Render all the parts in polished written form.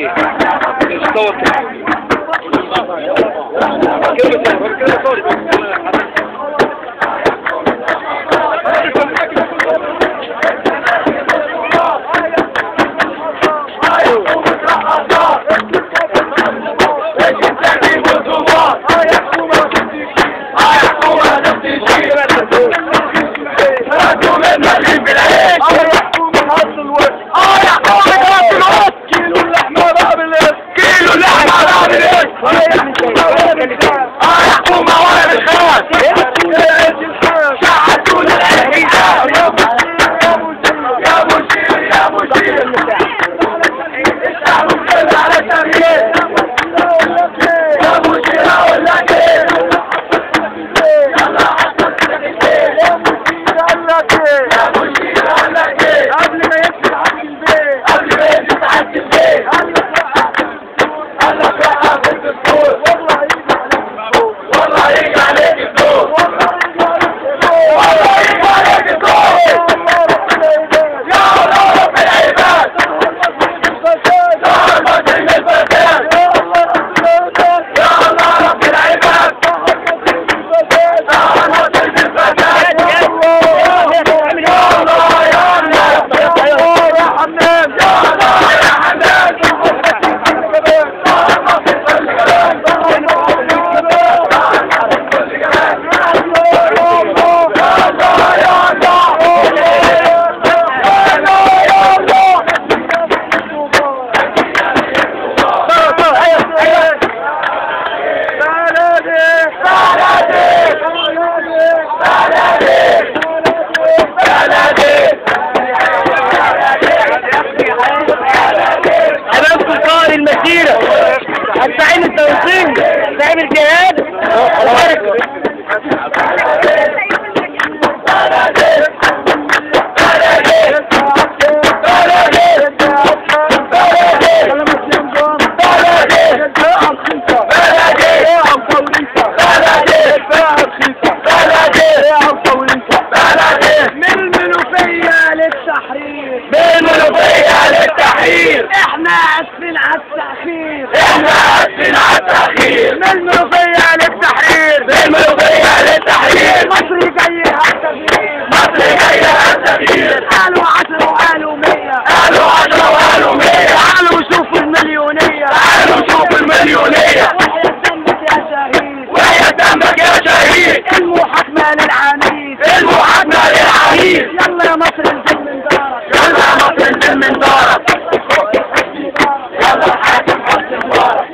ايه؟ استوت كده الزعيم التوصيل زعيم الجهاد احنا اسفين على التأخير من المنوفية للتحرير مصر جايها التغيير قالوا 10 وقالوا 100 قالوا شوفوا المليونية وحياة دمك يا شهيد المحاكمة للعميد يلا يا مصر انزل من دارك يلا الحاكم حسن مبارك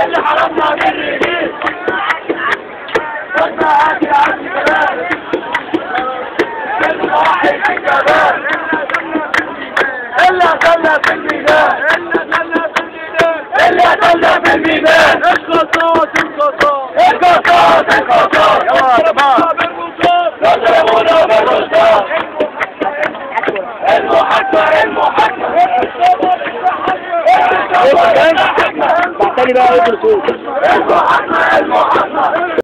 اللي حرمنا من الرجيل قلنا هاتي عن الجبال المواحد الجبال اللي قتلنا في الميدان القصاص يضربونا بالرصاص المحاكمة